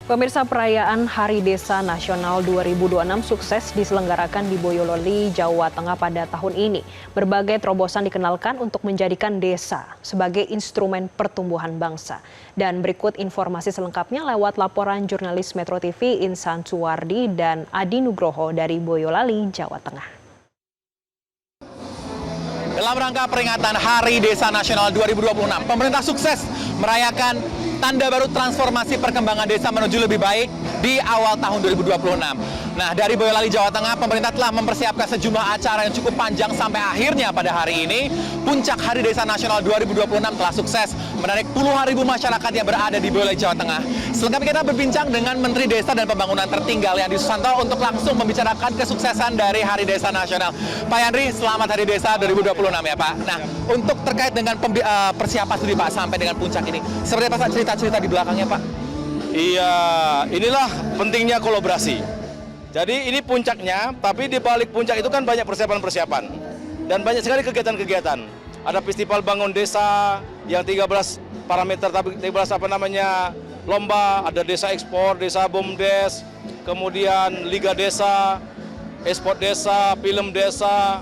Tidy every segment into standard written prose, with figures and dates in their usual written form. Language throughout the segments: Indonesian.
Pemirsa, perayaan Hari Desa Nasional 2026 sukses diselenggarakan di Boyolali, Jawa Tengah pada tahun ini. Berbagai terobosan dikenalkan untuk menjadikan desa sebagai instrumen pertumbuhan bangsa. Dan berikut informasi selengkapnya lewat laporan jurnalis Metro TV Insan Suwardi dan Adi Nugroho dari Boyolali, Jawa Tengah. Dalam rangka peringatan Hari Desa Nasional 2026, pemerintah sukses merayakan tanda baru transformasi perkembangan desa menuju lebih baik di awal tahun 2026. Nah, dari Boyolali, Jawa Tengah, pemerintah telah mempersiapkan sejumlah acara yang cukup panjang sampai akhirnya pada hari ini, puncak Hari Desa Nasional 2026 telah sukses menarik puluhan ribu masyarakat yang berada di Boyolali, Jawa Tengah. Selengkapnya kita berbincang dengan Menteri Desa dan Pembangunan Tertinggal Yandri Susanto untuk langsung membicarakan kesuksesan dari Hari Desa Nasional. Pak Yandri, selamat Hari Desa 2026 ya Pak. Nah, untuk terkait dengan persiapan studi Pak sampai dengan puncak ini, seperti apa Pak cerita-cerita di belakangnya Pak? Iya, inilah pentingnya kolaborasi. Jadi ini puncaknya, tapi di balik puncak itu kan banyak persiapan-persiapan. Dan banyak sekali kegiatan-kegiatan. Ada festival bangun desa yang 13 parameter, tapi 13 lomba, ada desa ekspor, desa BUMDes, kemudian Liga Desa, ekspor desa, film desa.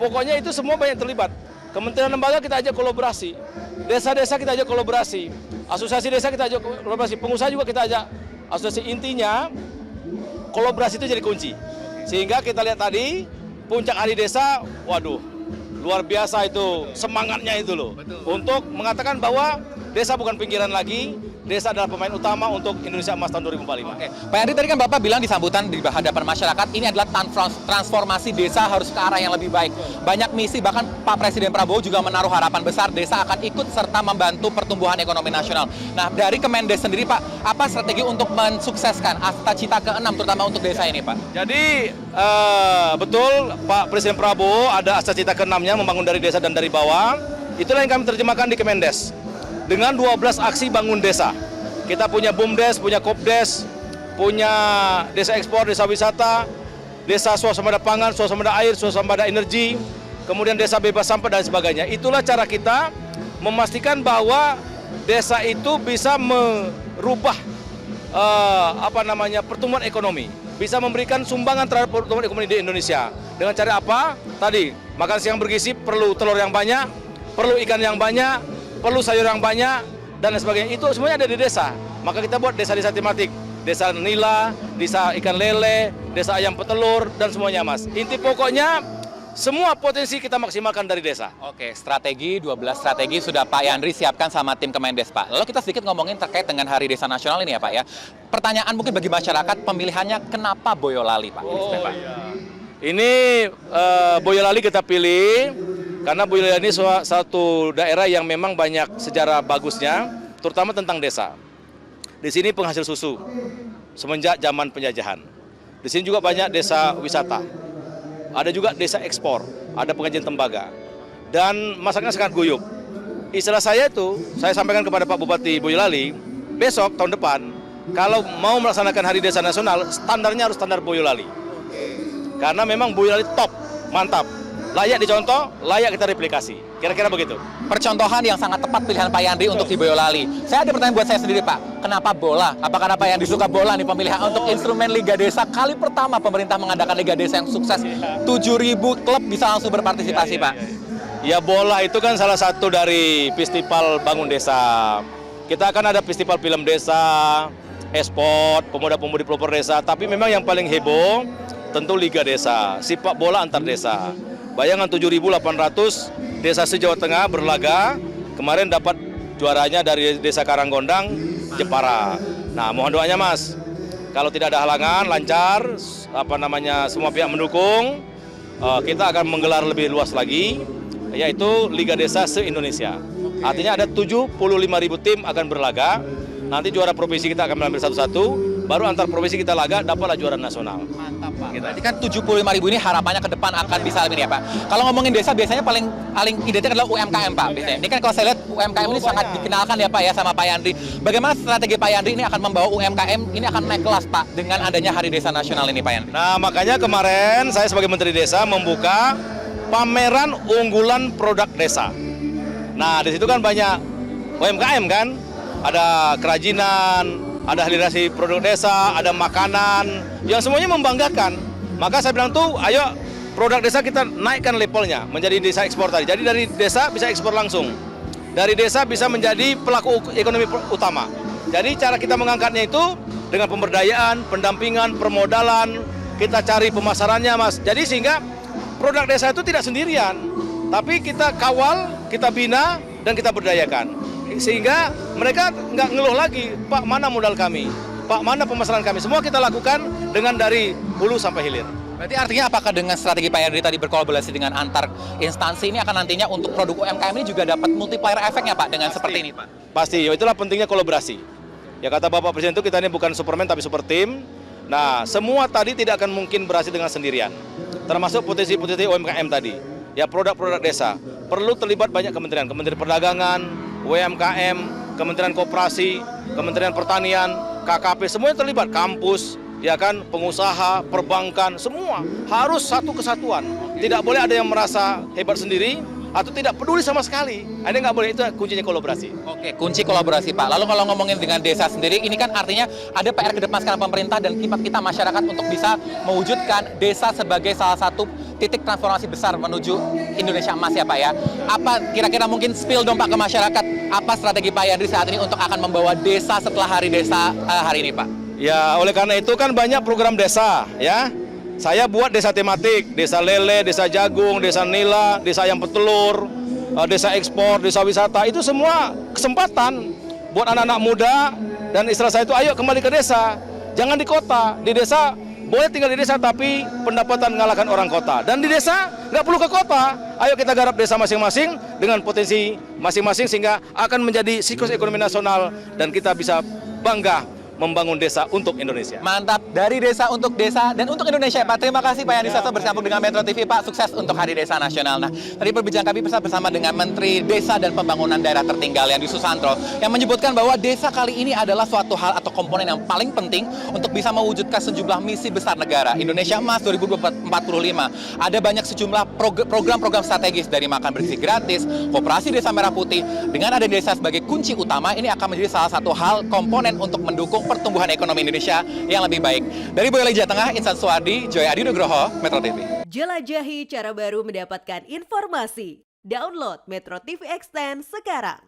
Pokoknya itu semua banyak terlibat. Kementerian lembaga kita ajak kolaborasi. Desa-desa kita ajak kolaborasi. Asosiasi desa kita ajak kolaborasi. Pengusaha juga kita ajak asosiasi. Intinya kolaborasi itu jadi kunci. Sehingga kita lihat tadi puncak Hari Desa, waduh, luar biasa itu semangatnya itu loh. Betul. Untuk mengatakan bahwa desa bukan pinggiran lagi, desa adalah pemain utama untuk Indonesia Emas tahun 2045. Oke. Pak Yandri, tadi kan Bapak bilang di sambutan di hadapan masyarakat, ini adalah transformasi desa harus ke arah yang lebih baik. Banyak misi, bahkan Pak Presiden Prabowo juga menaruh harapan besar desa akan ikut serta membantu pertumbuhan ekonomi nasional. Nah, dari Kemendes sendiri Pak, apa strategi untuk mensukseskan cita ke-6 terutama untuk desa ini Pak? Jadi betul Pak Presiden Prabowo ada cita ke-6-nya membangun dari desa dan dari bawah. Itulah yang kami terjemahkan di Kemendes. Dengan 12 aksi bangun desa. Kita punya BUMDes, punya KOPDes, punya desa ekspor, desa wisata, desa swasembada pangan, swasembada air, swasembada energi, kemudian desa bebas sampah dan sebagainya. Itulah cara kita memastikan bahwa desa itu bisa merubah pertumbuhan ekonomi, bisa memberikan sumbangan terhadap pertumbuhan ekonomi di Indonesia. Dengan cara apa? Tadi, makan siang bergizi, perlu telur yang banyak, perlu ikan yang banyak, perlu sayur yang banyak, dan lain sebagainya. Itu semuanya ada di desa. Maka kita buat desa-desa tematik. Desa nila, desa ikan lele, desa ayam petelur, dan semuanya Mas. Inti pokoknya, semua potensi kita maksimalkan dari desa. Oke, 12 strategi sudah Pak Yandri siapkan sama tim Kemendes Pak. Lalu kita sedikit ngomongin terkait dengan Hari Desa Nasional ini ya Pak ya. Pertanyaan mungkin bagi masyarakat, pemilihannya kenapa Boyolali Pak? Ini Boyolali kita pilih karena Boyolali ini satu daerah yang memang banyak sejarah bagusnya, terutama tentang desa. Di sini penghasil susu semenjak zaman penjajahan. Di sini juga banyak desa wisata. Ada juga desa ekspor, ada pengrajin tembaga. Dan masyarakatnya sangat guyup. Istilah saya itu, saya sampaikan kepada Pak Bupati Boyolali, besok tahun depan, kalau mau melaksanakan Hari Desa Nasional, standarnya harus standar Boyolali. Karena memang Boyolali top, mantap. Layak dicontoh, layak kita replikasi. Kira-kira begitu. Percontohan yang sangat tepat pilihan Pak Yandri untuk di Boyolali. Saya ada pertanyaan buat saya sendiri Pak. Kenapa bola? Apakah Pak Yandri suka bola nih pemilihan untuk instrumen Liga Desa? Kali pertama pemerintah mengadakan Liga Desa yang sukses. 7.000 klub bisa langsung berpartisipasi Pak. Ya bola itu kan salah satu dari festival bangun desa. Kita akan ada festival film desa, e-sport, pemuda-pemudi pelopor desa. Tapi memang yang paling heboh tentu Liga Desa, sepak bola antar desa. Bayangan 7.800 desa se-Jawa Tengah berlaga, kemarin dapat juaranya dari desa Karanggondang, Jepara. Nah, mohon doanya Mas, kalau tidak ada halangan, lancar, semua pihak mendukung, kita akan menggelar lebih luas lagi, yaitu Liga Desa se-Indonesia. Artinya ada 75.000 tim akan berlaga, nanti juara provinsi kita akan mengambil satu-satu, baru antar provinsi kita laga, dapatlah juara nasional. Mantap Pak. Berarti kan 75.000 ini harapannya ke depan akan bisa lebih ya Pak. Kalau ngomongin desa biasanya paling identik adalah UMKM Pak. Biasanya. Ini kan kalau saya lihat UMKM ini sangat dikenalkan ya Pak ya sama Pak Yandri. Bagaimana strategi Pak Yandri ini akan membawa UMKM ini akan naik kelas Pak dengan adanya Hari Desa Nasional ini Pak Yandri? Nah makanya kemarin saya sebagai Menteri Desa membuka pameran unggulan produk desa. Nah di situ kan banyak UMKM kan, ada kerajinan, ada hilirisasi produk desa, ada makanan, yang semuanya membanggakan. Maka saya bilang tuh, ayo produk desa kita naikkan levelnya menjadi desa ekspor tadi. Jadi dari desa bisa ekspor langsung. Dari desa bisa menjadi pelaku ekonomi utama. Jadi cara kita mengangkatnya itu dengan pemberdayaan, pendampingan, permodalan, kita cari pemasarannya, Mas. Jadi sehingga produk desa itu tidak sendirian, tapi kita kawal, kita bina, dan kita berdayakan. Sehingga mereka nggak ngeluh lagi, Pak, mana modal kami? Pak, mana pemasaran kami? Semua kita lakukan dengan dari hulu sampai hilir. Berarti artinya apakah dengan strategi Pak Yandri tadi berkolaborasi dengan antar instansi ini akan nantinya untuk produk UMKM ini juga dapat multiplier efeknya Pak dengan seperti ini Pak? Pasti, itulah pentingnya kolaborasi. Ya kata Bapak Presiden itu kita ini bukan Superman tapi super tim. Nah, semua tadi tidak akan mungkin berhasil dengan sendirian. Termasuk potensi-potensi UMKM tadi. Ya produk-produk desa. Perlu terlibat banyak kementerian. Kementerian Perdagangan, UMKM, Kementerian Koperasi, Kementerian Pertanian, KKP, semuanya terlibat. Kampus, ya kan, pengusaha, perbankan, semua harus satu kesatuan. Tidak boleh ada yang merasa hebat sendiri atau tidak peduli sama sekali. Ini nggak boleh, itu kuncinya kolaborasi. Oke, kunci kolaborasi Pak. Lalu kalau ngomongin dengan desa sendiri, ini kan artinya ada PR ke depan sekarang pemerintah dan kita masyarakat untuk bisa mewujudkan desa sebagai salah satu titik transformasi besar menuju Indonesia emas ya Pak ya. Apa kira-kira mungkin spill dong Pak ke masyarakat, apa strategi Pak Yandri saat ini untuk akan membawa desa setelah hari desa hari ini Pak? Ya, oleh karena itu kan banyak program desa, ya. Saya buat desa tematik, desa lele, desa jagung, desa nila, desa ayam petelur, desa ekspor, desa wisata. Itu semua kesempatan buat anak-anak muda dan istilah saya itu ayo kembali ke desa. Jangan di kota, di desa boleh tinggal di desa tapi pendapatan mengalahkan orang kota. Dan di desa nggak perlu ke kota. Ayo kita garap desa masing-masing dengan potensi masing-masing sehingga akan menjadi siklus ekonomi nasional dan kita bisa bangga membangun desa untuk Indonesia. Mantap, dari desa untuk desa dan untuk Indonesia Pak. Terima kasih Pak Yandri Sastro bersambung dengan Metro TV Pak. Sukses untuk Hari Desa Nasional. Nah, tadi perbincangan kami bersama dengan Menteri Desa dan Pembangunan Daerah Tertinggal Yandri Susanto yang menyebutkan bahwa desa kali ini adalah suatu hal atau komponen yang paling penting untuk bisa mewujudkan sejumlah misi besar negara. Indonesia Emas 2045. Ada banyak sejumlah program-program strategis dari makan bersih gratis, koperasi Desa Merah Putih. Dengan ada desa sebagai kunci utama, ini akan menjadi salah satu hal komponen untuk mendukung pertumbuhan ekonomi Indonesia yang lebih baik. Dari Boyolali, Jawa Tengah, Insan Suwardi, Joy Adi Nugroho, Metro TV. Jelajahi cara baru mendapatkan informasi. Download Metro TV Extend sekarang.